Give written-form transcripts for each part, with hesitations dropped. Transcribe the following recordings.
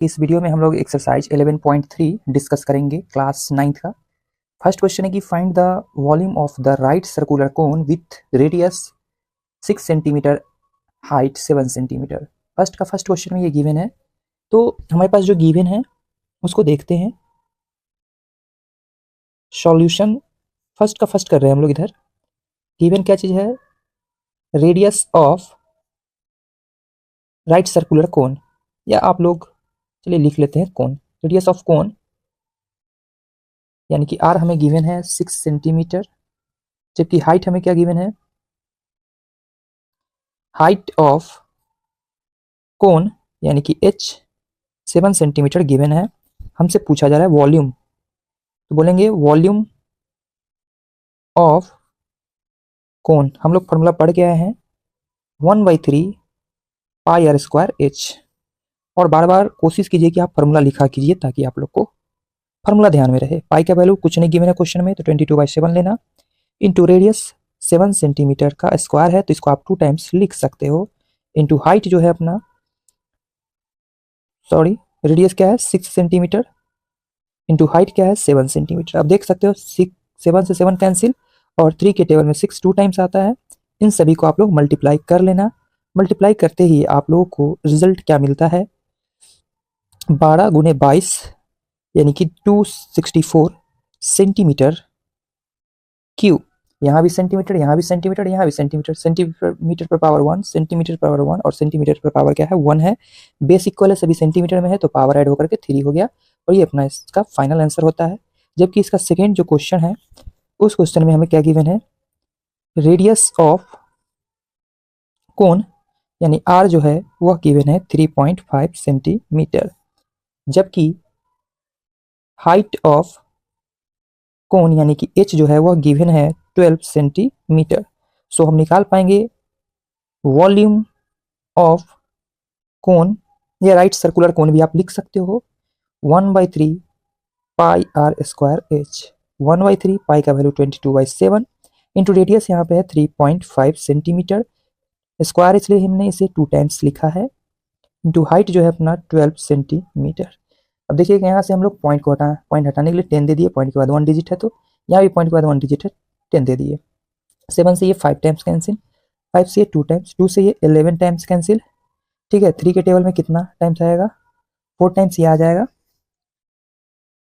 इस वीडियो में हम लोग एक्सरसाइज 11.3 डिस्कस करेंगे क्लास 9th का। फर्स्ट क्वेश्चन है कि find the volume of the right circular cone with radius 6 centimetre, height 7 centimetre. First question में ये गिवन है, तो हमारे पास जो गिवन है उसको देखते हैं। सॉल्यूशन फर्स्ट कर रहे हैं हम लोग। इधर गिवन क्या चीज़ है? रेडियस ऑफ राइट सर्कुलर कोन, या आप लोग चलिए लिख लेते हैं कोन। रेडियस ऑफ कोन यानी कि आर हमें गिवन है 6 सेंटीमीटर, जबकि हाइट हमें क्या गिवन है? हाइट ऑफ कोन यानी कि एच 7 सेंटीमीटर गिवन है। हमसे पूछा जा रहा है वॉल्यूम, तो बोलेंगे वॉल्यूम ऑफ कोन। हम लोग फॉर्मूला पढ़ के आए हैं 1/3 पाई आर स्क्वायर एच। और बार बार कोशिश कीजिए कि आप फॉर्मूला लिखा कीजिए ताकि आप लोग को फॉर्मूला ध्यान में रहे। पाई का वैल्यू कुछ नहीं गिवन है क्वेश्चन में, तो 22/7 लेना इंटू रेडियस 7 सेंटीमीटर का स्क्वायर है, तो इसको आप 2 टाइम्स लिख सकते हो। इंटू हाइट जो है अपना, सॉरी रेडियस क्या है 6 सेंटीमीटर, इंटू हाइट क्या है 7 सेंटीमीटर। अब देख सकते हो 7 से 7 कैंसिल, और 3 के टेबल में 6 2 टाइम्स आता है। इन सभी को आप लोग मल्टीप्लाई कर लेना। मल्टीप्लाई करते ही आप लोगों को रिजल्ट क्या मिलता है? 12 गुने 22 यानी कि 264 सेंटीमीटर क्यूब। यहाँ भी सेंटीमीटर, यहाँ भी सेंटीमीटर, यहाँ भी सेंटीमीटर। सेंटीमीटर पर पावर 1, सेंटीमीटर पर पावर 1, और सेंटीमीटर पर पावर क्या है 1 है। बेस इक्वल है, सभी सेंटीमीटर में है, तो पावर ऐड होकर के 3 हो गया, और ये अपना इसका फाइनल आंसर होता है। जबकि इसका सेकेंड जो क्वेश्चन है, उस क्वेश्चन में हमें क्या गिवन है? रेडियस ऑफ कोन यानी आर जो है वह गिवन है 3.5 सेंटीमीटर, जबकि हाइट ऑफ कोन यानी कि एच जो है वह गिवन है 12 सेंटीमीटर। सो हम निकाल पाएंगे वॉल्यूम ऑफ कोन, या राइट सर्कुलर कोन भी आप लिख सकते हो, 1/3 pi R square H. 1/3 pi का वैल्यू 22/7 इंटू रेडियस यहाँ पे है 3.5 सेंटीमीटर, स्क्वायर इसलिए हमने इसे 2 टाइम्स लिखा है, इंटू हाइट जो है अपना 12 सेंटीमीटर। अब देखिए कि यहाँ से हम लोग पॉइंट हटाने के लिए 10 दे दिए, पॉइंट के बाद 1 डिजिट है, तो यहाँ भी पॉइंट के बाद 1 डिजिट है, 10 दे दिए। 7 से ये 5 टाइम्स कैंसिल, 5 से ये 2 टाइम्स, 2 से ये 11 टाइम्स कैंसिल। ठीक है, 3 के टेबल में कितना टाइम्स आएगा? 4 टाइम्स ये आ जाएगा।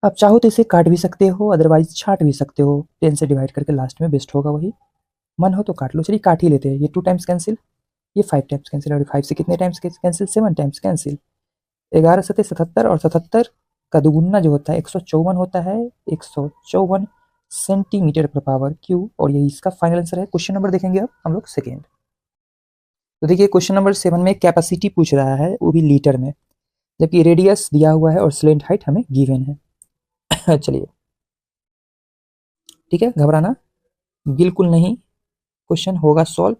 आप चाहो तो इसे काट भी सकते हो, अदरवाइज छाट भी सकते हो। 10 से डिवाइड करके लास्ट में बेस्ट होगा वही, मन हो तो काट लो। चलिए काट ही लेते हैं। ये 2 टाइम्स कैंसिल, ये 5 टाइम्स कैंसिल, और 5 से कितने टाइम्स कैंसिल? 7 times cancel. 11 सत्ते 77, और 77 का दुगुना जो होता है 154 होता है, 154 सेंटीमीटर पर पावर क्यूब, और यही इसका फाइनल आंसर है। क्वेश्चन नंबर देखेंगे अब हम लोग सेकेंड। तो देखिए क्वेश्चन नंबर 7 में कैपेसिटी पूछ रहा है, वो भी लीटर में, जबकि रेडियस दिया हुआ है और स्लेंट हाइट हमें गिवन है। चलिए ठीक है, घबराना बिल्कुल नहीं, क्वेश्चन होगा सॉल्व।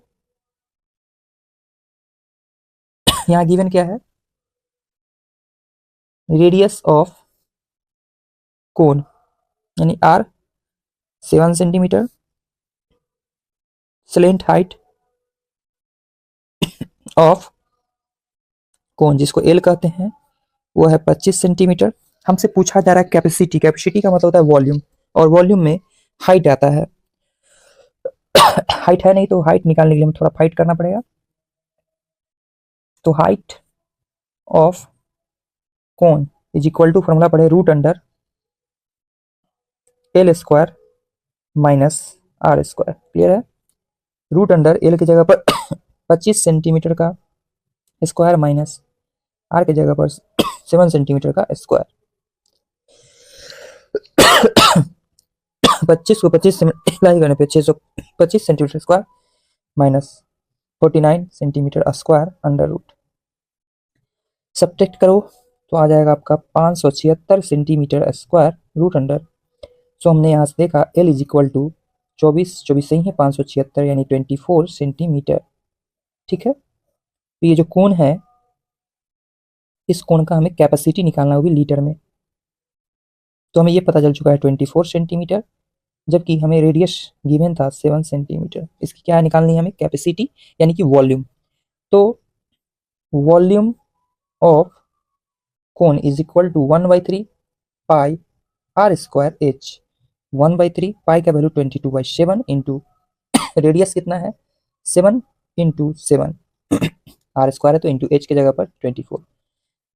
यहाँ गिवन क्या है? रेडियस ऑफ कोन यानी R 7 centimetre, slant height of cone जिसको एल कहते हैं वो है 25 सेंटीमीटर। हमसे पूछा जा रहा है कैपेसिटी। कैपेसिटी का मतलब होता है वॉल्यूम, और वॉल्यूम में हाइट आता है। हाइट है नहीं, तो हाइट निकालने के लिए हमें थोड़ा फाइट करना पड़ेगा। तो height of cone is equal to, formula पढ़े, root under L square minus R square. Clear है? रूट अंडर एल की जगह पर 25 सेंटीमीटर का स्क्वायर माइनस आर की जगह पर 7 सेंटीमीटर का स्क्वायर। 25 को 25 से मल्टीप्लाई करने पे 625 centimetre square minus 49 centimetre square under root. Subtract करो तो आ जाएगा आपका 576 centimetre square root under. So हमने यहाँ से देखा एल इज इक्वल टू 24 सही है, 576 यानी 24 सेंटीमीटर। ठीक है, तो ये जो कोण है, इस कोण का हमें कैपेसिटी निकालना होगी लीटर में। तो हमें ये पता चल चुका है 24 सेंटीमीटर, जबकि हमें रेडियस गिवन था 7 सेंटीमीटर। इसकी क्या निकालनी है हमें? कैपेसिटी यानी कि वॉल्यूम। तो volume of cone is equal to 1/3 pi R square H. 1/3 pi का वैल्यू 22/7 इंटू रेडियस कितना है 7 इंटू 7 आर स्क्वायर है तो इंटू एच की जगह पर 24।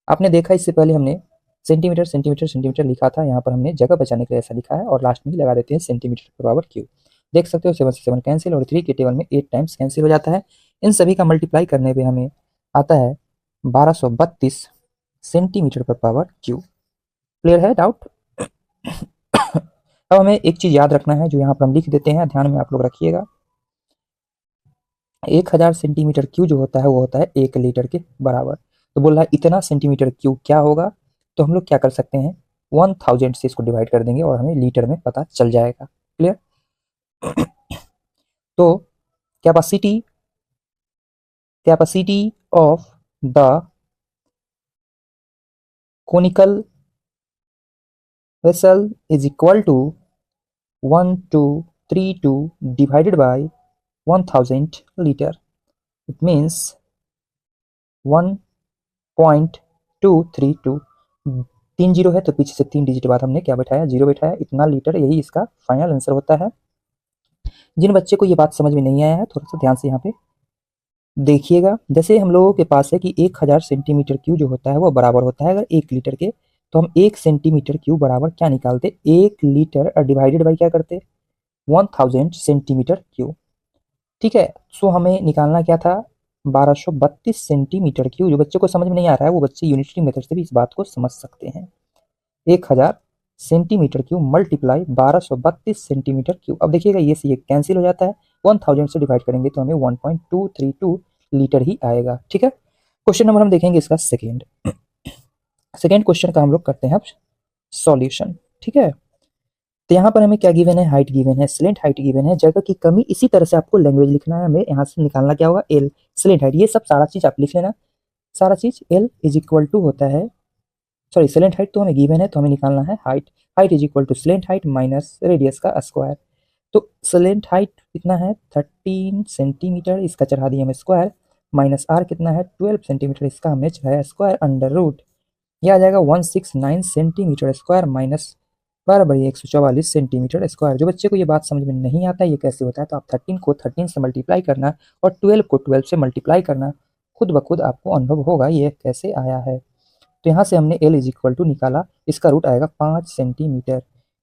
आपने देखा इससे पहले हमने सेंटीमीटर सेंटीमीटर सेंटीमीटर लिखा था, यहाँ पर हमने जगह बचाने के लिए ऐसा लिखा है और लास्ट में ही लगा देते हैं सेंटीमीटर की पावर क्यूब। देख सकते हो 7 से 7 कैंसिल और 3 के टेबल में 8 टाइम्स कैंसिल हो जाता है। इन सभी का मल्टीप्लाई करने पे हमें आता है 1232 सेंटीमीटर पर पावर क्यूब। क्लियर है डाउट? अब हमें एक चीज याद रखना है जो यहाँ पर हम लिख देते हैं, ध्यान में आप लोग रखिएगा। 1000 सेंटीमीटर क्यूब जो होता है वो होता है 1 लीटर के बराबर। तो बोल रहा है इतना सेंटीमीटर क्यूब क्या होगा, तो हम लोग क्या कर सकते हैं 1000 से इसको डिवाइड कर देंगे और हमें लीटर में पता चल जाएगा। क्लियर? तो capacity capacity of the conical vessel is equal to 1232 divided by 1000 liter. It means 1.232। 3 zero है तो पीछे से 3 डिजिट बाद हमने क्या बैठाया, जीरो बैठाया। इतना लीटर, यही इसका फाइनल आंसर होता है। जिन बच्चे को ये बात समझ में नहीं आया है थोड़ा सा ध्यान से यहाँ पे देखिएगा। जैसे हम लोगों के पास है कि 1000 सेंटीमीटर क्यूब जो होता है वो बराबर होता है अगर 1 लीटर के, तो हम 1 सेंटीमीटर क्यूब बराबर क्या निकालते, 1 लीटर और डिवाइडेड बाई क्या करते 1000 सेंटीमीटर क्यूब। ठीक है, सो हमें निकालना क्या था 1232 सेंटीमीटर क्यूब। जो बच्चे को समझ में नहीं आ रहा है वो बच्चे यूनिटरी मेथड से भी इस बात को समझ सकते हैं। 1000 centimetre cube multiply 1232 centimetre cube. अब देखिएगा ये से ये कैंसिल हो जाता है, 1000 से डिवाइड करेंगे तो हमें 1.232 लीटर ही आएगा। ठीक है, क्वेश्चन नंबर हम देखेंगे इसका सेकेंड क्वेश्चन का हम लोग करते हैं अब सॉल्यूशन। ठीक है, तो यहाँ पर हमें क्या गिवन है, हाइट गिवन है, स्लेंट हाइट गिवन है, जगह की कमी। इसी तरह से आपको लैंग्वेज लिखना है, हमें यहाँ से निकालना क्या होगा एल, स्लेंट हाइट, ये सब सारा चीज आप लिख लेना। सारा चीज एल इज इक्वल टू होता है, सॉरी स्लेंट हाइट तो हमें गिवन है तो हमें निकालना है height. Height is equal to slant height minus radius का स्क्वायर। तो स्लेंट हाइट कितना है 13 सेंटीमीटर, इसका चढ़ा दिया हमें स्क्वायर, माइनस आर कितना है 12 सेंटीमीटर, इसका हमने चढ़ाया स्क्वायर अंडर रूट। यह आ जाएगा 169 centimetre square minus 12/144 centimetre square. जो बच्चे को ये बात समझ में नहीं आता ये कैसे होता है, तो आप 13 को 13 से मल्टीप्लाई करना और 12 को 12 से मल्टीप्लाई करना, खुद ब खुद आपको अनुभव होगा ये कैसे आया है। तो यहाँ से हमने L इज इक्वल टू निकाला, इसका रूट आएगा 5 सेंटीमीटर।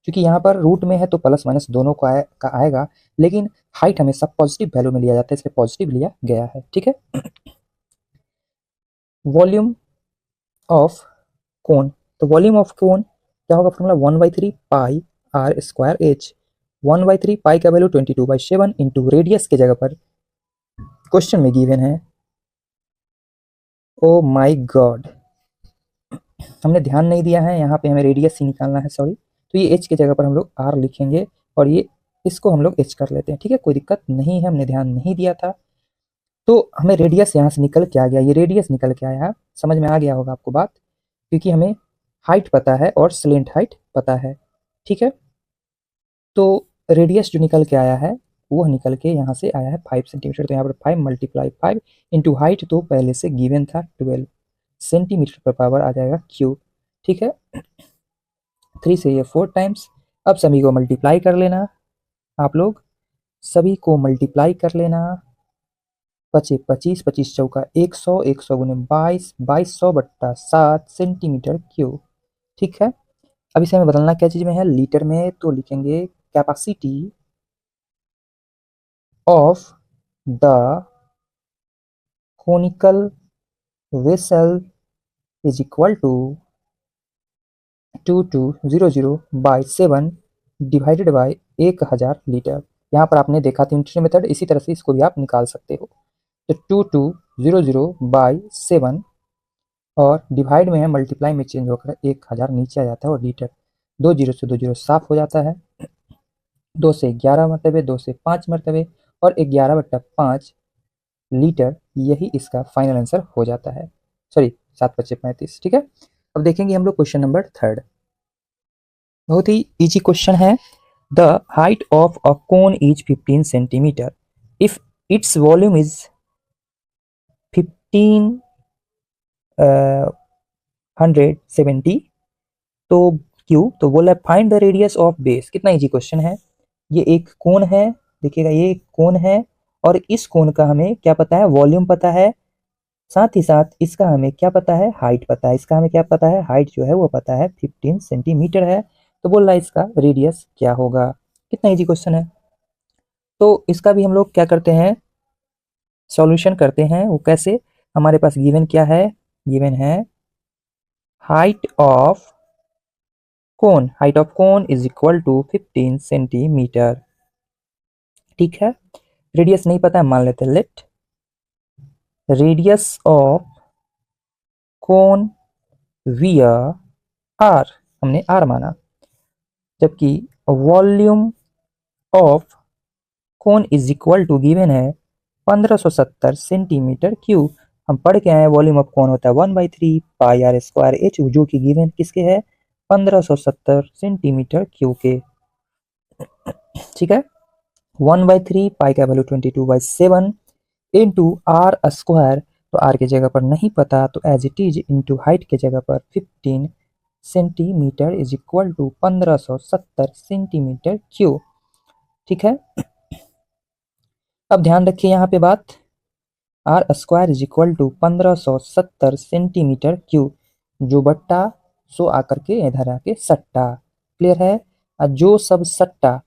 क्योंकि यहाँ पर रूट में है तो प्लस माइनस दोनों का आएगा, लेकिन हाइट हमेशा पॉजिटिव वैल्यू में लिया जाता है, इसलिए पॉजिटिव लिया गया है। ठीक है, वॉल्यूम ऑफ कोन, तो वॉल्यूम ऑफ कोन क्या होगा formula 1/3 pi R square H. 1/3 pi का वैल्यू 22/7 इंटू रेडियस के जगह पर क्वेश्चन में गिवन है, ओ माई गॉड हमने ध्यान नहीं दिया है, यहाँ पे हमें रेडियस ही निकालना है, सॉरी। तो ये एच की जगह पर हम लोग आर लिखेंगे और ये इसको हम लोग एच कर लेते हैं। ठीक है, कोई दिक्कत नहीं है, हमने ध्यान नहीं दिया था। तो हमें रेडियस यहाँ से निकल के आ गया, ये रेडियस निकल के आया, समझ में आ गया होगा आपको बात, क्योंकि हमें हाइट पता है और स्लेंट हाइट पता है। ठीक है, तो रेडियस जो निकल के आया है वो निकल के यहाँ से आया है 5 सेंटीमीटर। तो यहाँ पर 5 मल्टीप्लाई 5 इंटू हाइट तो पहले से गिवन था 12 सेंटीमीटर पर पावर आ जाएगा क्यूब। ठीक है, 3 से ये 4 टाइम्स। अब सभी को मल्टीप्लाई कर लेना, आप लोग सभी को मल्टीप्लाई कर लेना। 25 25 25 चौका 100, 100 गुने 22, 2200/7 सेंटीमीटर क्यूब। ठीक है, अब इसे हमें बदलना क्या चीज में है, लीटर में, तो लिखेंगे capacity of the conical vessel is equal to 2200/7 divided by 1000 litre. यहाँ पर आपने देखा था यूनिटरी मेथड, इसी तरह से इसको भी आप निकाल सकते हो। तो 2200/7 और डिवाइड में है, मल्टीप्लाई में चेंज होकर 1000 नीचे आ जाता है और लीटर, 2 जीरो से 2 जीरो साफ हो जाता है, 2 से 11 मरतबे, 2 से 5 मरतबे और 11/5 लीटर, यही इसका फाइनल आंसर हो जाता है। सॉरी 7×5 = 35। ठीक है, अब देखेंगे हम लोग क्वेश्चन नंबर 3। बहुत ही इजी क्वेश्चन है। The height of a cone is 15 centimetre if its volume is 15 170 तो क्यू, तो बोला find the radius of base. कितना इजी क्वेश्चन है। ये एक कोण है, देखिएगा ये एक कोण है और इस कोण का हमें क्या पता है, वॉल्यूम पता है, साथ ही साथ इसका हमें क्या पता है, हाइट पता है। इसका हमें क्या पता है, हाइट जो है वो पता है 15 सेंटीमीटर है। तो बोल रहा है इसका रेडियस क्या होगा। कितना इजी क्वेश्चन है। तो इसका भी हम लोग क्या करते हैं, सॉल्यूशन करते हैं। वो कैसे, हमारे पास गिवन क्या है, गिवन है height of cone, height of cone is equal to 15 centimetre. ठीक है, रेडियस नहीं पता है, मान लेते हैं लेट रेडियस ऑफ कोन विया आर, हमने आर माना, जबकि volume of cone is equal to given है 1570 सेंटीमीटर क्यूब। हम पढ़ के आए वॉल्यूम ऑफ कोन होता है 1/3 पाई आर स्क्वायर एच, जो कि गिवन किसके है, 1570 सेंटीमीटर क्यूब के। ठीक है, 1/3 पाई का वैल्यू 22/7 इंटू आर स्क्वायर, तो आर की जगह पर नहीं पता तो as it is into height की जगह पर 15 centimetre is equal to 1570 centimetre cube. ठीक है, अब ध्यान रखिए यहाँ पे बात, R square is equal to 1570 centimetre cube, जो बट्टा सो आकर के इधर आके सट्टा। क्लियर है, और जो सब सट्टा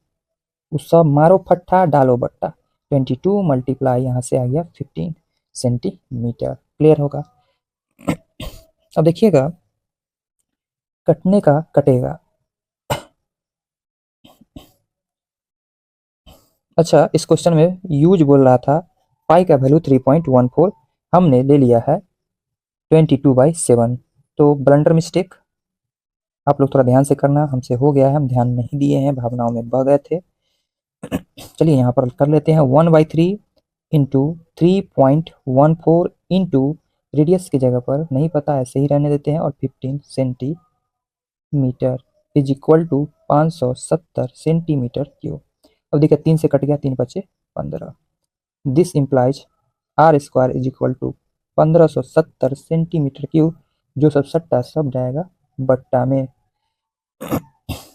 उस सब मारो फट्टा डालो बट्टा, 22 मल्टीप्लाई यहाँ से आ गया 15 सेंटीमीटर। क्लियर होगा। अब देखिएगा, कटने का कटेगा। अच्छा, इस क्वेश्चन में यूज बोल रहा था पाई का वैल्यू 3.14, हमने ले लिया है 22/7। तो ब्लंडर मिस्टेक, आप लोग थोड़ा ध्यान से करना, हमसे हो गया है, हम ध्यान नहीं दिए हैं, भावनाओं में बह गए थे। चलिए यहाँ पर कर लेते हैं 1/3 इंटू 3.14 इंटू रेडियस की जगह पर नहीं पता ऐसे ही रहने देते हैं, और 15 centimetre is equal to 570 centimetre cube. अब देखिए 3 से कट गया, 3 बचे 15। This implies R square is equal to 1570 centimetre cube, जो सब सट्टा सब जाएगा बट्टा में,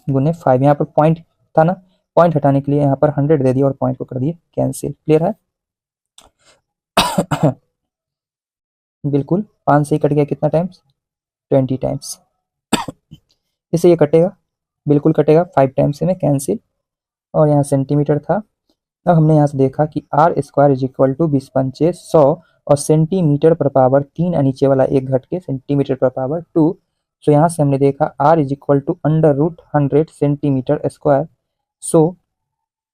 गुने 5। यहाँ पर पॉइंट था ना, पॉइंट हटाने के लिए यहाँ पर 100 दे दिया और पॉइंट को कर दिए कैंसिल। क्लियर है। बिल्कुल 5 से ही कट गया, कितना टाइम्स, 20 टाइम्स। इससे ये कटेगा, बिल्कुल कटेगा, 5 टाइम्स से में कैंसिल, और यहाँ सेंटीमीटर था। अब हमने यहाँ से देखा कि R square is equal to 20×5 = 100, और सेंटीमीटर पर पावर 3 नीचे वाला एक घट के सेंटीमीटर पर पावर 2। सो यहाँ से हमने देखा R is equal to √100 centimetre square. So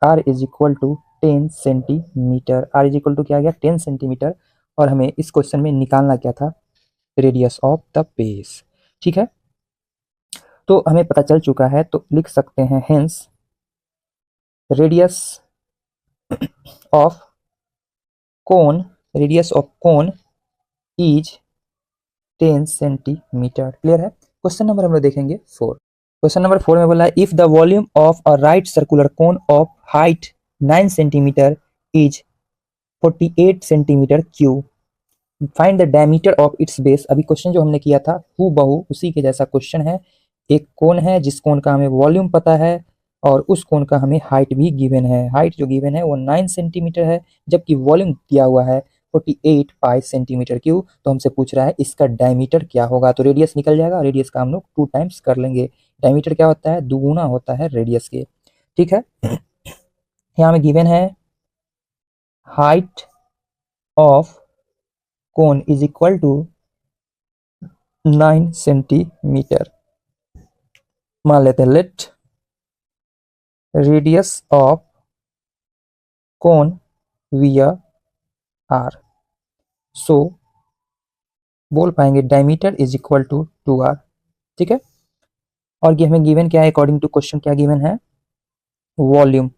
R is equal to 10 centimetre. R is equal to क्या आ गया, 10 सेंटीमीटर। और हमें इस क्वेश्चन में निकालना क्या था, रेडियस ऑफ द बेस। ठीक है, तो हमें पता चल चुका है, तो लिख सकते हैं hence radius of cone, radius of cone is 10 centimetre. Clear है। क्वेश्चन नंबर हम लोग देखेंगे 4। क्वेश्चन नंबर 4 में बोला है if the volume of a right circular cone of height 9 centimetre is 48 centimetre cube, find the diameter of its base. अभी question जो हमने किया था हु बहू उसी के जैसा क्वेश्चन है। एक कोन है जिस कोन का हमें वॉल्यूम पता है, और उस कोन का हमें हाइट भी गिवन है। हाइट जो गिवन है वो 9 सेंटीमीटर है, जबकि वॉल्यूम दिया हुआ है 48 पाई सेंटीमीटर क्यूब। तो हमसे पूछ रहा है इसका डायमीटर क्या होगा। तो रेडियस निकल जाएगा, रेडियस का हम लोग 2 टाइम्स कर लेंगे। डायमीटर क्या होता है, दुगुना होता है रेडियस के। ठीक है, यहाँ में गिवन है height of cone is equal to 9 centimetre. मान लेते हैं लेट रेडियस ऑफ कोन विया आर। सो बोल पाएंगे diameter is equal to 2r। ठीक है, और ये हमें गिवन क्या है, अकॉर्डिंग टू क्वेश्चन क्या गिवन है, वॉल्यूम।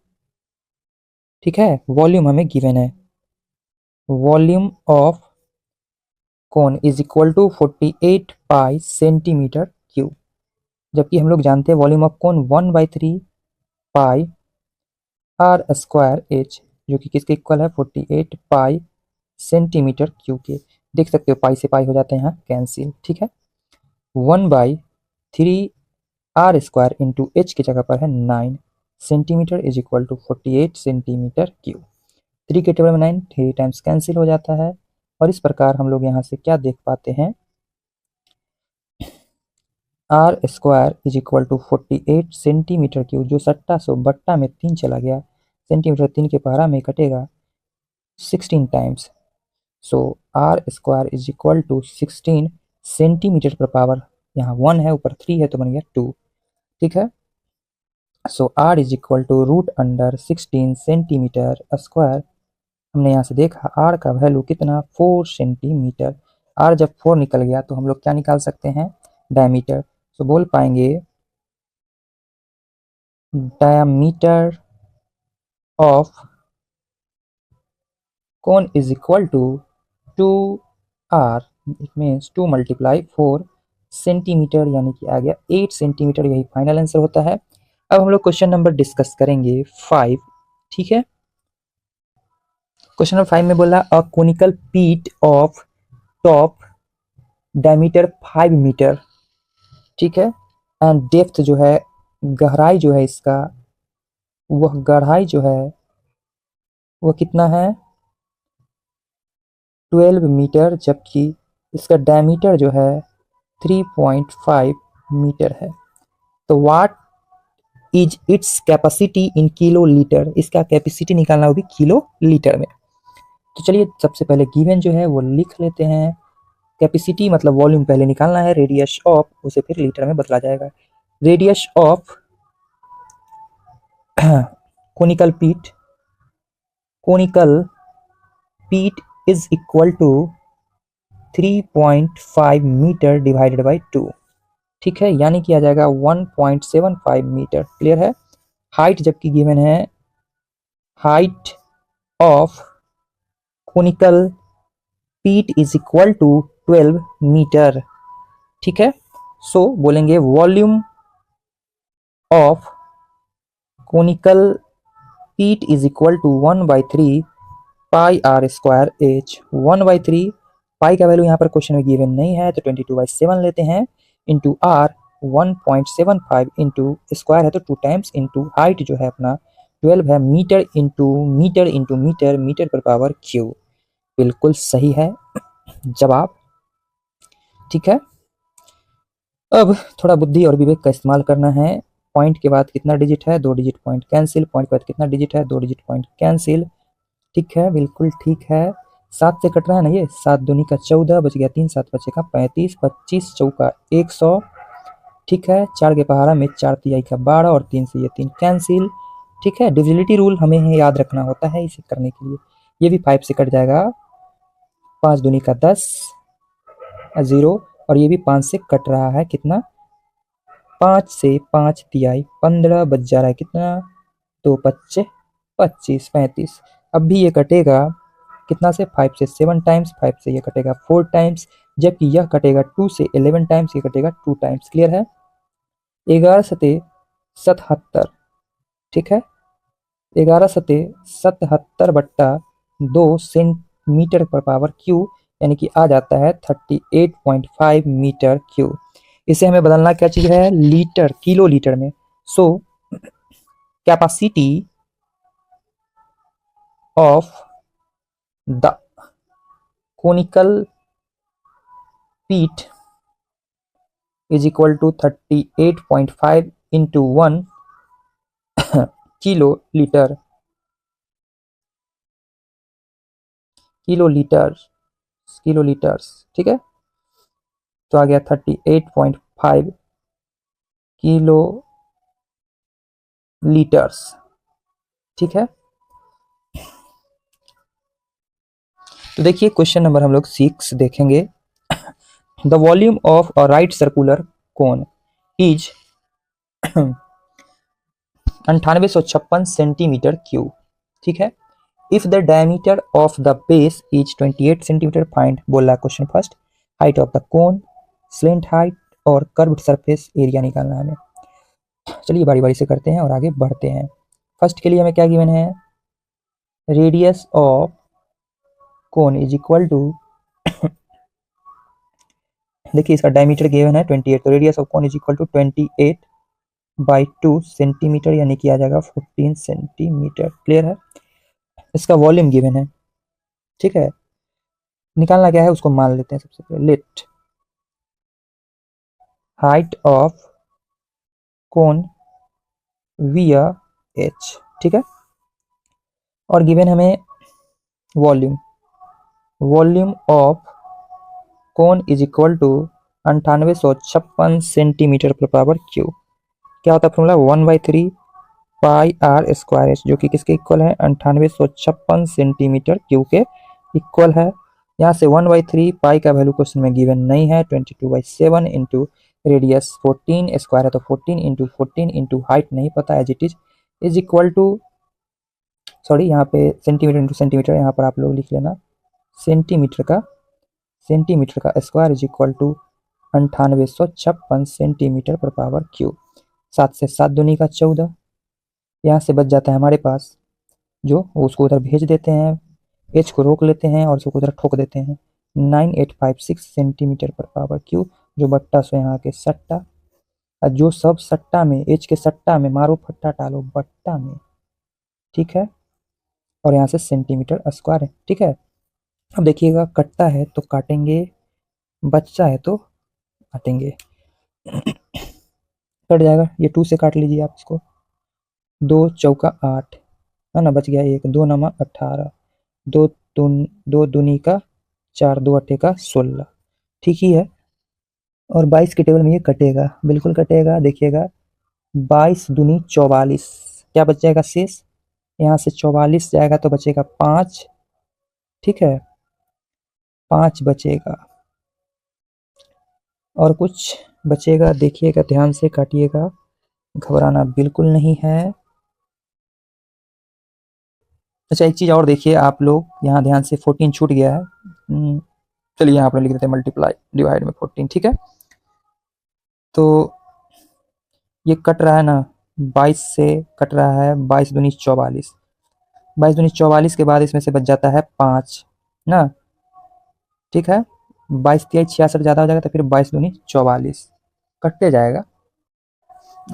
ठीक है, वॉल्यूम हमें गिवन है, volume of cone is equal to 48 pi centimetre cube, जबकि हम लोग जानते हैं volume of cone 1/3 pi R square H, जो कि किसके इक्वल है, 48 पाई सेंटीमीटर क्यूब के। देख सकते हो पाई से पाई हो जाते हैं यहाँ कैंसिल। ठीक है, 1/3 r² इंटू h की जगह पर है 9 centimetre is equal to 48 centimetre cube. 3 के टेबल में 9 3 टाइम्स कैंसिल हो जाता है और इस प्रकार हम लोग यहाँ से क्या देख पाते हैं, r² is equal to 48 centimetre cube, जो सट्टा सो बट्टा में 3 चला गया, सेंटीमीटर 3 के पहाड़ा में कटेगा 16 times, so r² is equal to 16 centimetre पर पावर, यहाँ 1 है ऊपर 3 है तो बन गया 2। ठीक है, so r is equal to √16 centimetre square. हमने यहाँ से देखा r का वैल्यू कितना, 4 सेंटीमीटर। r जब 4 निकल गया तो हम लोग क्या निकाल सकते हैं, डायमीटर। तो बोल पाएंगे diameter of cone is equal to 2r, it means 2 × 4 centimetre, यानी कि आ गया 8 सेंटीमीटर। यही फाइनल आंसर होता है। अब हम लोग क्वेश्चन नंबर डिस्कस करेंगे 5। ठीक है, क्वेश्चन नंबर 5 में बोला अ कोनिकल पीट ऑफ टॉप डायमीटर 5 मीटर। ठीक है, एंड डेप्थ जो है, गहराई जो है इसका, वह गहराई जो है वह कितना है, 12 मीटर, जबकि इसका डायमीटर जो है 3.5 मीटर है। तो what is its capacity in kilo litre, इसका कैपेसिटी निकालना होगी किलो लीटर में। तो चलिए सबसे पहले गिवन जो है वो लिख लेते हैं। कैपेसिटी मतलब वॉल्यूम पहले निकालना है, रेडियस ऑफ उसे फिर लीटर में बदला जाएगा। Radius of conical pit is equal to 3.5 metre divided by 2। ठीक है, यानी कि आ जाएगा 1.75 मीटर। क्लियर है। हाइट जबकि गिवन है, height of conical pit is equal to 12 metre. ठीक है, सो बोलेंगे volume of conical pit is equal to 1/3 pi r² h। 1/3 pi का वैल्यू यहाँ पर क्वेश्चन में गिवन नहीं है तो 22/7 लेते हैं, इंटू r 1.75 इंटू स्क्वायर है तो 2 टाइम्स, इंटू हाइट जो है अपना 12 है, मीटर इंटू मीटर, मीटर पर पावर क्यू। बिल्कुल सही है जवाब। ठीक है, अब थोड़ा बुद्धि और विवेक का इस्तेमाल करना है। पॉइंट के बाद कितना डिजिट है, 2 डिजिट, पॉइंट कैंसिल। पॉइंट के बाद कितना डिजिट है, 2 डिजिट, पॉइंट कैंसिल। ठीक है, बिल्कुल ठीक है। 7 से कट रहा है ना ये, 7 दूनी का 14, बच गया 3, 7 बचेगा 35, 25 चौका 100। ठीक है, 4 के पहाड़ा में 4 तिहाई का 12 और 3 से ये 3 कैंसिल। ठीक है, डिविजिबिलिटी रूल हमें याद रखना होता है इसे करने के लिए। ये भी 5 से कट जाएगा, 5 दूनी का 10, 0, और ये भी 5 से कट रहा है, कितना, 5 से 5 तिहाई 15, बच जा रहा है कितना, 2 25 25 35। अब भी ये कटेगा कितना से, 5 से 7 टाइम्स, 5 से ये कटेगा 4 टाइम्स, जबकि यह कटेगा 2 से 11 टाइम्स, ये कटेगा 2 टाइम्स। क्लियर है। 11 सते 77। ठीक है, 11 सते 77 बट्टा 2 सेंटीमीटर पर पावर क्यू, यानी कि आ जाता है 38.5 मीटर क्यू। इसे हमें बदलना क्या चीज है, लीटर, किलो लीटर में। So capacity of the conical pit is equal to 38.5 into 1 kilo litre, kilo litres. ठीक है, तो आ गया 38.5 किलो लीटर्स। ठीक है, तो देखिए क्वेश्चन नंबर हम लोग 6 देखेंगे। The volume of a right circular cone is 9856 centimetre cube. ठीक है, if the diameter of the base is 28 centimetre, find, बोला question first, height of the cone, slant height और कर्व्ड सरफेस एरिया निकालना है हमें। चलिए बारी बारी से करते हैं और आगे बढ़ते हैं। फर्स्ट के लिए हमें क्या गिवन है, radius of cone is equal to देखिए इसका डायमीटर गिवन है 28, तो radius of cone is equal to 28/2 centimetre, यानी कि आ जाएगा 14 सेंटीमीटर। क्लियर है। इसका वॉल्यूम गिवन है, ठीक है। निकालना क्या है उसको मान लेते हैं सबसे पहले। लेट हाइट ऑफ कोन विया एच, ठीक है। और गिवन हमें volume, volume of cone is equal to 9856 centimetre पर पावर क्यूब। क्या होता है फॉर्मूला, 1/3 πr² जो कि किसके इक्वल है, 9856 सेंटीमीटर क्यूब के इक्वल है। यहाँ से 1/3 पाई का वैल्यू क्वेश्चन में गिवन नहीं है, 22/7 इंटू रेडियस 14 स्क्वायर है, तो 14 इंटू 14 इंटू हाइट नहीं पता as it is equal to, sorry यहाँ पे सेंटीमीटर इंटू सेंटीमीटर, यहाँ पर आप लोग लिख लेना सेंटीमीटर का square is equal to 9856 centimetre पर पावर क्यूब। 7 से 7 दूनी का 14, यहाँ से बच जाता है हमारे पास जो, उसको उधर भेज देते हैं, एच को रोक लेते हैं और उसको उधर ठोक देते हैं, 9856 सेंटीमीटर पर पावर क्यूब, जो बट्टा सो यहाँ के सट्टा, और जो सब सट्टा में, एच के सट्टा में मारो फट्टा टालो बट्टा में, ठीक है। और यहाँ से सेंटीमीटर स्क्वायर है, ठीक है। अब देखिएगा कट्टा है तो काटेंगे, बच्चा है तो काटेंगे। कट जाएगा, ये 2 से काट लीजिए आप इसको, 2 चौका 8 है ना, बच गया 1, 2 नमा 18, 2 दूनी का 4, 2 अट्ठे का 16, ठीक ही है। और 22 के टेबल में ये कटेगा, बिल्कुल कटेगा, देखिएगा 22 दूनी 44, क्या बच जाएगा शेष, यहाँ से 44 जाएगा तो बचेगा 5, ठीक है, 5 बचेगा, और कुछ बचेगा, देखिएगा ध्यान से काटिएगा, घबराना बिल्कुल नहीं है। अच्छा एक चीज़ और देखिए आप लोग, यहाँ ध्यान से 14 छूट गया है, चलिए यहाँ पर लिख देते हैं मल्टीप्लाई डिवाइड में 14, ठीक है। तो ये कट रहा है ना, 22 से कट रहा है, 22 दूनी 44, 22 दूनी 44 के बाद इसमें से बच जाता है 5 ना, ठीक है। 22 तिया 66 ज़्यादा हो जाएगा, तो फिर 22 दूनी 44 कटते जाएगा,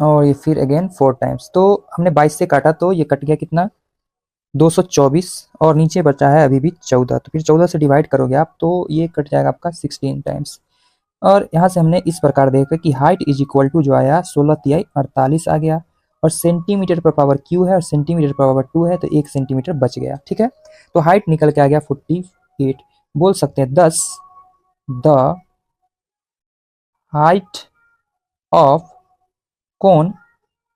और ये फिर अगेन 4 टाइम्स, तो हमने 22 से काटा तो ये कट गया कितना, 224, और नीचे बचा है अभी भी 14, तो फिर 14 से डिवाइड करोगे आप तो ये कट जाएगा आपका 16 टाइम्स। और यहाँ से हमने इस प्रकार देखा कि हाइट इज इक्वल टू जो आया 16 तिहाई 48 आ गया, और सेंटीमीटर पर पावर क्यू है और सेंटीमीटर पर पावर 2 है, तो 1 सेंटीमीटर बच गया, ठीक है। तो हाइट निकल के आ गया 48, बोल सकते हैं 10 the height of cone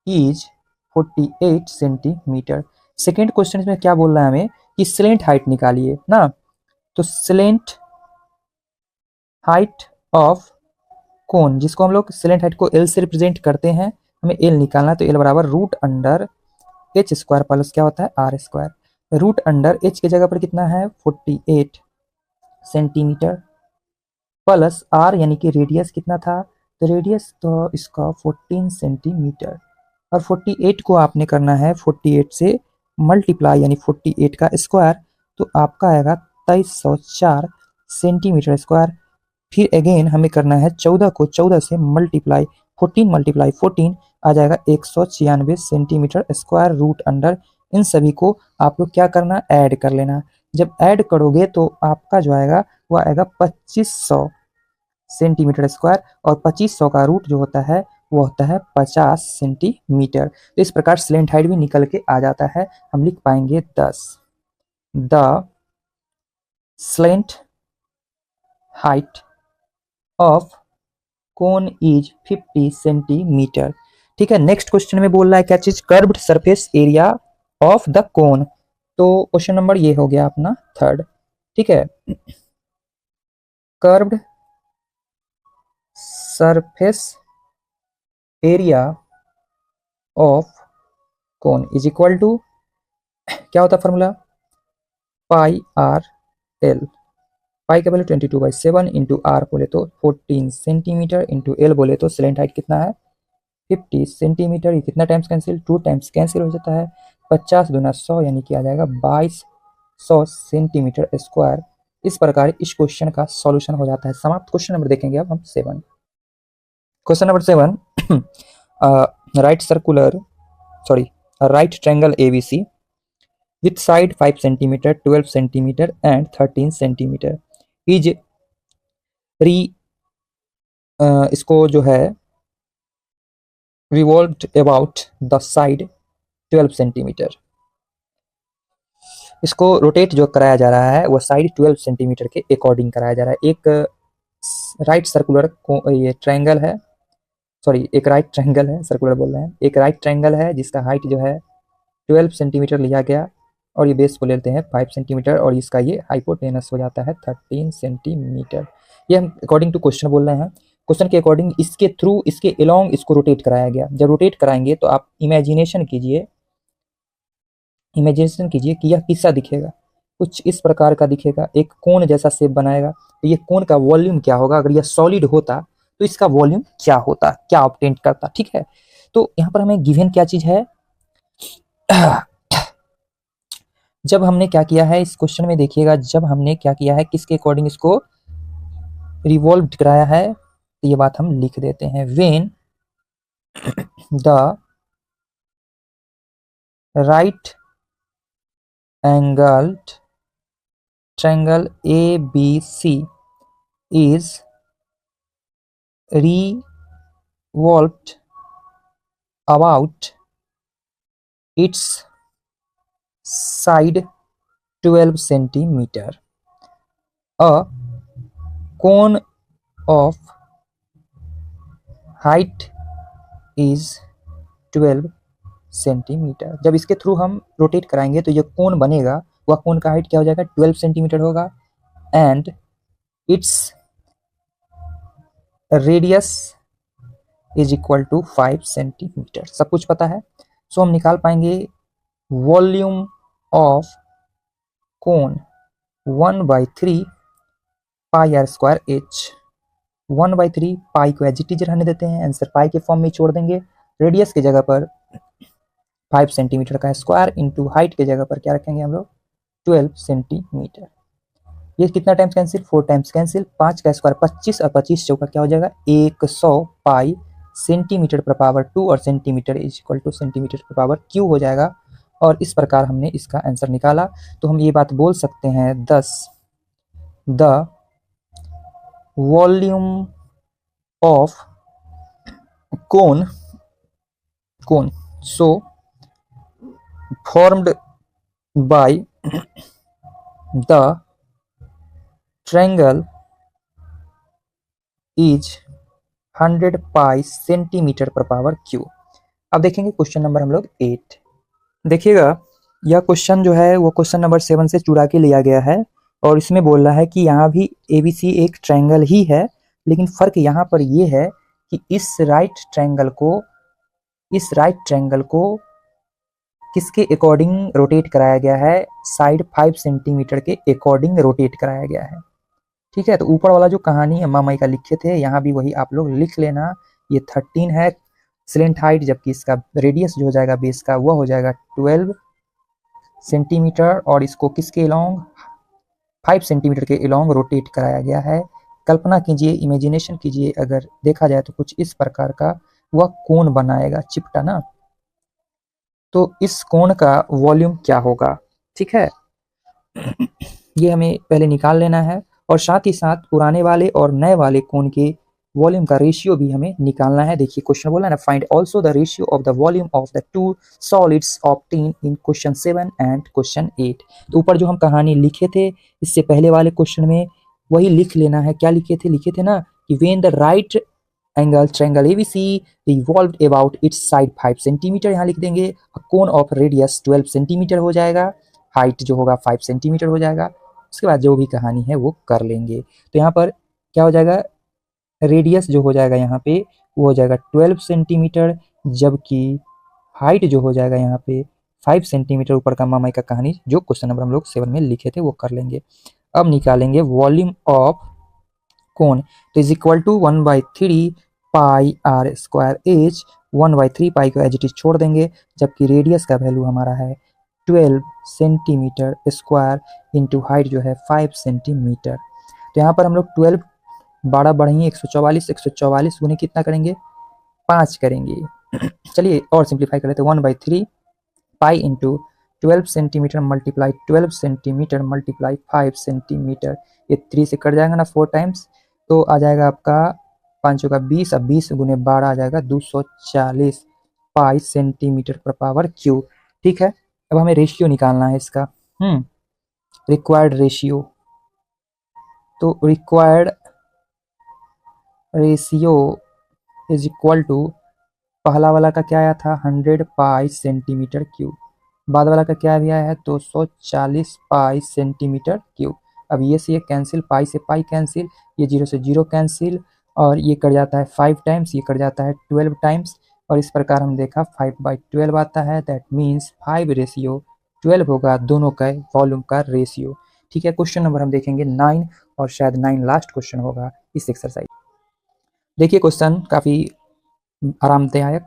is 48 centimetre. Second question में क्या बोल रहा है हमें कि स्लेंट हाइट निकालिए ना, तो स्लेंट हाइट ऑफ कोन, जिसको हम लोग स्लेंट हाइट को एल से रिप्रेजेंट करते हैं, हमें एल निकालना है, तो एल बराबर root under H square plus क्या होता है R square, root under H के जगह पर कितना है 48 सेंटीमीटर, प्लस आर यानी कि रेडियस कितना था, तो रेडियस तो इसका 14 सेंटीमीटर, और 48 को आपने करना है 48 से मल्टीप्लाई, यानी 48 का स्क्वायर, तो आपका आएगा 2304 सेंटीमीटर स्क्वायर। फिर अगेन हमें करना है 14 को 14 से मल्टीप्लाई, 14 मल्टीप्लाई 14 आ जाएगा 196 सेंटीमीटर स्क्वायर, रूट अंडर इन सभी को आप लोग क्या करना, ऐड कर लेना। जब ऐड करोगे तो आपका जो आएगा वो आएगा 2500 सेंटीमीटर स्क्वायर, और 2500 का रूट जो होता है वो होता है 50 सेंटीमीटर। तो इस प्रकार स्लेंट हाइट भी निकल के आ जाता है, हम लिख पाएंगे 10 the slant height of cone is 50 centimetre, ठीक है। नेक्स्ट क्वेश्चन में बोल रहा है क्या चीज, curved surface area of the कोन, तो क्वेश्चन नंबर ये हो गया अपना थर्ड, ठीक है। Curved surface area of cone is equal to क्या होता है formula, pi R L, pi का वैल्यू 22/7 इंटू आर बोले तो 14 सेंटीमीटर इंटू एल बोले तो स्लेंट हाइट कितना है 50 सेंटीमीटर, ये कितना टाइम्स कैंसिल, 2 टाइम्स कैंसिल हो जाता है, 50 दूना 100 यानी कि आ जाएगा 2200 सेंटीमीटर स्क्वायर, इस प्रकार इस क्वेश्चन का सॉल्यूशन हो जाता है समाप्त। क्वेश्चन नंबर देखेंगे अब हम 7। Question number 7, right circular sorry right triangle ABC with side 5 centimeter, 12 centimeter and 13 centimeter is इसको जो है revolved about the side 12 centimetre. इसको रोटेट जो कराया जा रहा है वो साइड 12 सेंटीमीटर के अकॉर्डिंग कराया जा रहा है। एक राइट सर्कुलर ये ट्रायंगल है, सॉरी एक राइट ट्रायंगल है, सर्कुलर बोल रहे हैं, एक राइट ट्रायंगल है जिसका हाइट जो है 12 सेंटीमीटर लिया गया और ये बेस को लेते हैं 5 सेंटीमीटर और इसका ये हाइपोटेनस हो जाता है 13 सेंटीमीटर। ये हम अकॉर्डिंग टू क्वेश्चन बोल रहे हैं। क्वेश्चन के अकॉर्डिंग इसके थ्रू इसके अलोंग इसको रोटेट कराया गया। जब रोटेट कराएंगे तो आप इमेजिनेशन कीजिए कि यह किससा दिखेगा, कुछ इस प्रकार का दिखेगा, एक कोन जैसा शेप बनाएगा। तो ये कोन का वॉल्यूम क्या होगा, अगर यह सॉलिड होता तो इसका वॉल्यूम क्या होता, क्या ऑब्टेन करता। ठीक है, तो यहाँ पर हमें गिवन क्या चीज है जब हमने क्या किया है इस क्वेश्चन में देखिएगा, जब हमने क्या किया है किसके अकॉर्डिंग इसको रिवॉल्व कराया है, तो ये बात हम लिख देते हैं। When the right angled triangle ABC is revolved about its side 12 centimeter. A cone of height is 12 centimetre. जब इसके थ्रू हम रोटेट कराएंगे तो ये कोन बनेगा, वह कोन का हाइट क्या हो जाएगा 12 सेंटीमीटर होगा and its radius is equal to 5 centimetre. सब कुछ पता है, सो हम निकाल पाएंगे volume of cone 1/3 pi R square H. 1/3 pi को एज इट इज रहने देते हैं, आंसर पाई के फॉर्म में छोड़ देंगे। रेडियस की जगह पर 5 सेंटीमीटर का स्क्वायर इंटू हाइट की जगह पर क्या रखेंगे हम लोग 12 सेंटीमीटर। ये कितना टाइम्स कैंसिल, 4 टाइम्स कैंसिल, 5 का स्क्वायर 25 और 25 चौका क्या हो जाएगा 100 पाई सेंटीमीटर पर पावर 2 और centimetre is equal two centimetre पर पावर क्यू हो जाएगा। और इस प्रकार हमने इसका आंसर निकाला। तो हम ये बात बोल सकते हैं 10 the volume of cone so formed by the triangle is 100 pi centimetre पर पावर क्यू। अब देखेंगे क्वेश्चन नंबर हम लोग 8। देखिएगा यह क्वेश्चन जो है वो क्वेश्चन नंबर 7 से चुरा के लिया गया है और इसमें बोल रहा है कि यहाँ भी ABC एक ट्रायंगल ही है, लेकिन फर्क यहाँ पर ये है कि इस राइट ट्रायंगल को किसके अकॉर्डिंग रोटेट कराया गया है, साइड 5 सेंटीमीटर के अकॉर्डिंग रोटेट कराया गया है। ठीक है, तो ऊपर वाला जो कहानी अम्मा मई का लिखे थे यहाँ भी वही आप लोग लिख लेना। ये 13 है स्लेंट हाइट, जबकि इसका रेडियस जो हो जाएगा बेस का वह हो जाएगा 12 सेंटीमीटर और इसको किसके अलोंग 5 सेंटीमीटर के अलोंग रोटेट कराया गया है। कल्पना कीजिए, इमेजिनेशन कीजिए, अगर देखा जाए तो कुछ इस प्रकार का वह कोन बनाएगा चिपटा ना, तो इस कोण का वॉल्यूम क्या होगा। ठीक है, ये हमें पहले निकाल लेना है और साथ ही साथ पुराने वाले और नए वाले कोण के वॉल्यूम का रेशियो भी हमें निकालना है। देखिए क्वेश्चन बोला है ना, find also the ratio of the volume of the two solids obtain in question 7 and question 8। तो ऊपर जो हम कहानी लिखे थे इससे पहले वाले क्वेश्चन में वही लिख लेना है। क्या लिखे थे ना कि when the right angle triangle ABC revolved about it's side 5 centimetre, यहाँ लिख देंगे। कोन ऑफ रेडियस 12 सेंटीमीटर हो जाएगा, हाइट जो होगा 5 सेंटीमीटर हो जाएगा। उसके बाद जो भी कहानी है वो कर लेंगे। तो यहाँ पर क्या हो जाएगा, रेडियस जो हो जाएगा यहाँ पे वो हो जाएगा 12 सेंटीमीटर, जबकि हाइट जो हो जाएगा यहाँ पे 5 सेंटीमीटर। ऊपर का मामा का कहानी जो क्वेश्चन नंबर हम लोग 7 में लिखे थे वो कर लेंगे। अब निकालेंगे वॉल्यूम ऑफ कोन, तो is equal to 1/3 pi R square H. 1/3 pi को एज इट इज छोड़ देंगे, जबकि रेडियस का वैल्यू हमारा है 12 सेंटीमीटर स्क्वायर इंटू हाइट जो है 5 सेंटीमीटर। तो यहाँ पर हम लोग 12 12 बढ़ेंगे 144, 144 गुने कितना करेंगे 5 करेंगे। चलिए और सिंप्लीफाई कर लेते हैं, 1/3 pi into 12 centimetre multiply 12 centimetre multiply 5 centimetre, ये 3 से कट जाएगा ना 4 टाइम्स, तो आ जाएगा आपका 5 का 20, अब 20 गुने 12 आ जाएगा 240 पाई सेंटीमीटर पर पावर क्यूब। ठीक है, अब हमें रेशियो निकालना है इसका, रिक्वायर्ड रेशियो। तो required ratio is equal to, पहला वाला का क्या आया था 100 पाई सेंटीमीटर क्यूब, बाद वाला का क्या भी आया है 240 पाई सेंटीमीटर क्यूब। अब ये से ये कैंसिल, पाई से पाई कैंसिल, ये 0 से 0 कैंसिल, और ये कट जाता है 5 टाइम्स, ये कट जाता है 12 टाइम्स, और इस प्रकार हम देखा 5/12 आता है। दैट मीन्स 5:12 होगा दोनों का वॉल्यूम का रेशियो। ठीक है, क्वेश्चन नंबर हम देखेंगे 9, और शायद 9 लास्ट क्वेश्चन होगा इस एक्सरसाइज। देखिए क्वेश्चन काफ़ी आरामदायक,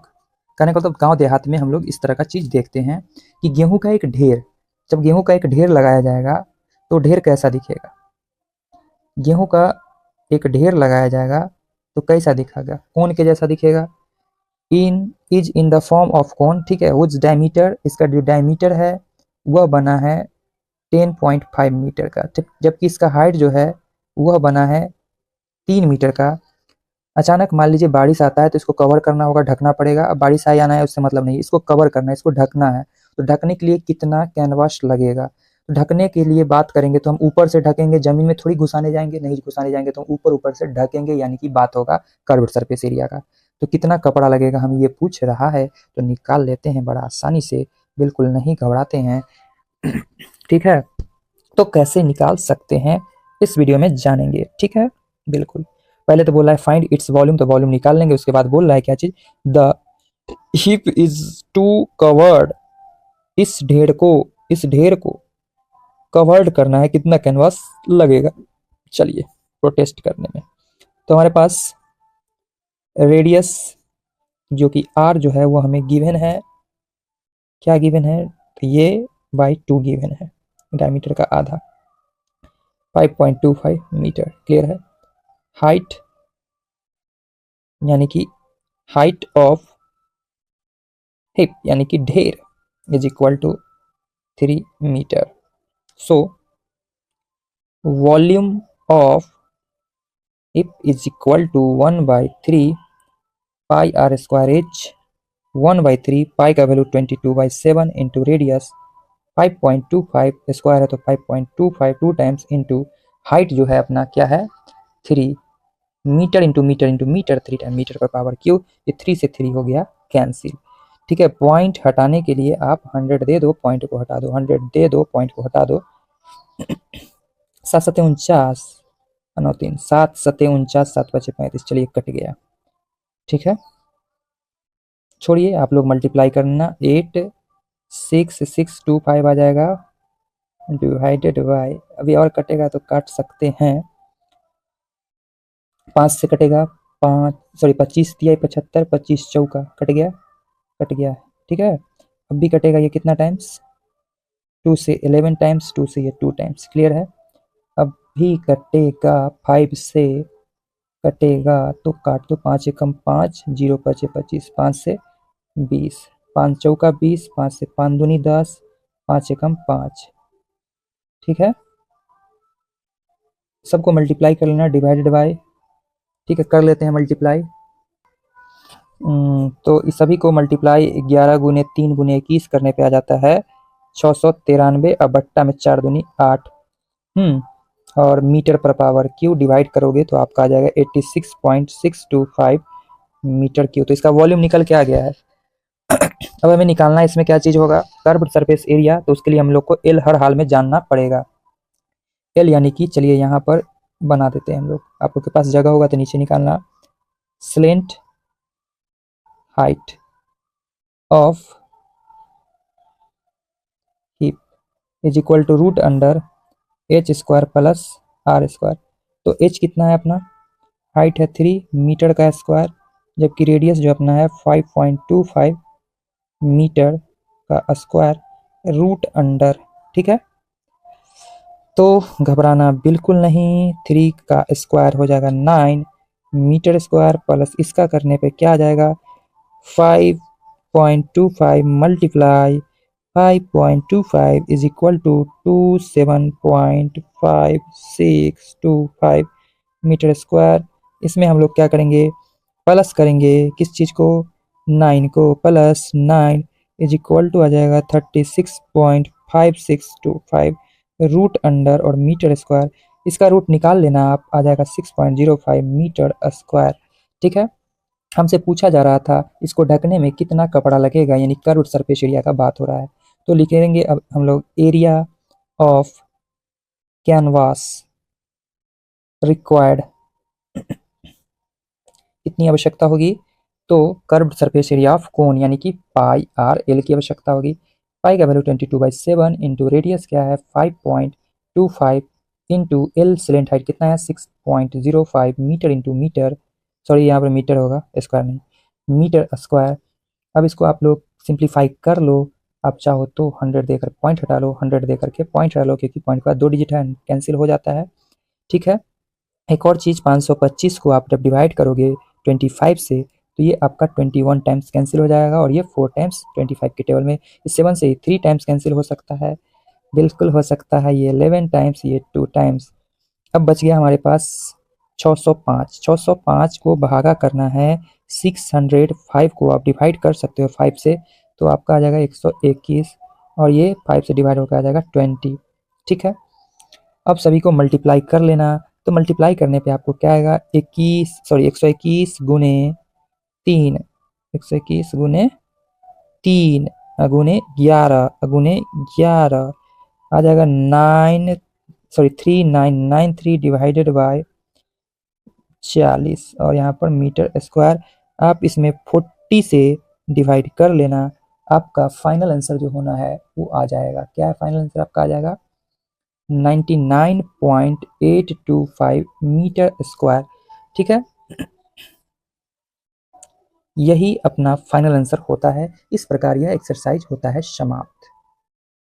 कहने का मतलब गांव देहात में हम लोग इस तरह का चीज़ देखते हैं कि गेहूं का एक ढेर, जब गेहूं का एक ढेर लगाया जाएगा तो ढेर कैसा दिखेगा, गेहूं का एक ढेर लगाया जाएगा तो कैसा दिखेगा, कोन के जैसा दिखेगा, in the form of cone. ठीक है, विच डायमीटर, इसका जो डायमीटर है वह बना है 10.5 मीटर का, जबकि इसका हाइट जो है वह बना है 3 मीटर का। अचानक मान लीजिए बारिश आता है तो इसको कवर करना होगा, ढकना पड़ेगा। अब बारिश आया ना है उससे मतलब नहीं, इसको कवर करना है, इसको ढकना है, तो ढकने के लिए कितना कैनवास लगेगा। तो ढकने के लिए बात करेंगे तो हम ऊपर से ढकेंगे, जमीन में थोड़ी घुसाने जाएंगे, नहीं घुसाने जाएंगे तो ऊपर ऊपर से ढकेंगे, यानी कि बात होगा कर्व्ड सरफेस एरिया का। तो कितना कपड़ा लगेगा हम ये पूछ रहा है, तो निकाल लेते हैं बड़ा आसानी से, बिल्कुल नहीं घबराते हैं। ठीक है, तो कैसे निकाल सकते हैं इस वीडियो में जानेंगे। ठीक है, बिल्कुल। पहले तो बोला है फाइंड इट्स वॉल्यूम, तो वॉल्यूम निकाल लेंगे, उसके बाद बोल रहा है क्या चीज, the heap is to covered, इस ढेर को कवर्ड करना है, कितना कैनवास लगेगा। चलिए प्रोटेस्ट करने में, तो हमारे पास रेडियस जो कि आर जो है वो हमें गिवन है, क्या गिवन है, तो ये बाई 2 गिवन है, डायमीटर का आधा 5.25 मीटर, क्लियर है। हाइट यानी कि हाइट ऑफ हिप यानी कि ढेर is equal to 3 metre. So volume of heap is equal to 1/3 pi R square H, 1/3 pi का वैल्यू 22/7 इंटू रेडियस 5.25 स्क्वायर है तो 5.25 2 टाइम्स इंटू हाइट जो है अपना क्या है 3 metre into metre into metre, 3 time metre पर पावर क्यू, ये 3 से 3 हो गया कैंसिल। ठीक है, पॉइंट हटाने के लिए आप 100 दे दो, पॉइंट को हटा दो, 100 दे दो, पॉइंट को हटा दो। 7 7 49 9 3 7 7 49 7 5 35, चलिए कट गया। ठीक है, छोड़िए आप लोग मल्टीप्लाई करना, 86625 आ जाएगा डिवाइडेड बाय, अभी और कटेगा तो काट सकते हैं, 5 से कटेगा 5, सॉरी 25 दिया 75, 25 चौका कट गया, कट गया। ठीक है, अब भी कटेगा, ये कितना टाइम्स 2 से 11 टाइम्स, 2 से ये 2 टाइम्स, क्लियर है। अब भी कटेगा, 5 से कटेगा तो काट दो, 5 एकम 5, 0 5 25, 5 से 20, 5 चौका 20, 5 से 5 दूनी 10, 5 एकम 5। ठीक है, सबको मल्टीप्लाई कर लेना, डिवाइडेड बाय। ठीक है, कर लेते हैं मल्टीप्लाई। तो इस सभी को मल्टीप्लाई 11 गुने 3 गुने 21 करने पे आ जाता है 693, अब बट्टा में 4 दूनी 8, और मीटर पर पावर क्यू डिवाइड करोगे तो आपका आ जाएगा 86.625 मीटर क्यू। तो इसका वॉल्यूम निकल के आ गया है। अब हमें निकालना है इसमें क्या चीज होगा, कर्व्ड सरफेस एरिया, तो उसके लिए हम लोग को एल हर हाल में जानना पड़ेगा। एल यानी कि चलिए यहाँ पर बना देते हैं हम लोग, आप लोग के पास जगह होगा तो नीचे निकालना, slant height of heap is equal to root under H square plus R square. तो एच कितना है अपना, हाइट है 3 मीटर का स्क्वायर, जबकि रेडियस जो अपना है 5.25 मीटर का स्क्वायर, रूट अंडर, ठीक है। तो घबराना बिल्कुल नहीं, 3 का स्क्वायर हो जाएगा 9 मीटर स्क्वायर प्लस इसका करने पे क्या आ जाएगा 5.25 multiply 5.25 is equal to 27.5625 metre square. इसमें हम लोग क्या करेंगे, प्लस करेंगे किस चीज़ को, 9 को, प्लस 9 इज इक्वल टू आ जाएगा 36.5625 रूट अंडर और मीटर स्क्वायर, इसका रूट निकाल लेना आप, आ जाएगा 6.05 मीटर स्क्वायर, ठीक है। हमसे पूछा जा रहा था इसको ढकने में कितना कपड़ा लगेगा, यानी कर्व्ड सरफेस एरिया का बात हो रहा है। तो लिखेंगे अब हम लोग एरिया ऑफ कैनवास रिक्वायर्ड, इतनी आवश्यकता होगी। तो curved surface area of cone यानी कि पाई आर एल की आवश्यकता होगी। पाई का वैल्यू 22/7 इंटू रेडियस क्या है 5.25 इंटू एल सिलेंट हाइट कितना है 6.05 मीटर इंटू मीटर, सॉरी यहाँ पर मीटर होगा स्क्वायर नहीं, मीटर स्क्वायर। अब इसको आप लोग सिंप्लीफाई कर लो, आप चाहो तो 100 देकर पॉइंट हटा लो, 100 देकर के पॉइंट हटा लो, क्योंकि पॉइंट के बाद 2 डिजिट है कैंसिल हो जाता है, ठीक है। एक और चीज़ 525 को आप जब डिवाइड करोगे 25 से तो ये आपका 21 टाइम्स कैंसिल हो जाएगा और ये 4 टाइम्स 25 के टेबल में, इस 7 से 3 टाइम्स कैंसिल हो सकता है, बिल्कुल हो सकता है ये 11 टाइम्स, ये 2 टाइम्स। अब बच गया हमारे पास 605, 605 को भागा करना है 605 को आप डिवाइड कर सकते हो 5 से, तो आपका आ जाएगा 121 और ये 5 से डिवाइड होकर आ जाएगा 20, ठीक है। अब सभी को मल्टीप्लाई कर लेना, तो मल्टीप्लाई करने पे आपको क्या आएगा 121 गुने 3, 121 गुने 3 गुने 11 गुने 11 आ जाएगा 3993 डिवाइडेड बाय 40 और यहाँ पर मीटर स्क्वायर, आप इसमें 40 से डिवाइड कर लेना, आपका फाइनल आंसर जो होना है वो आ जाएगा, क्या है फाइनल आंसर आपका आ जाएगा 99.825 मीटर स्क्वायर, ठीक है। यही अपना फाइनल आंसर होता है। इस प्रकार यह एक्सरसाइज होता है समाप्त।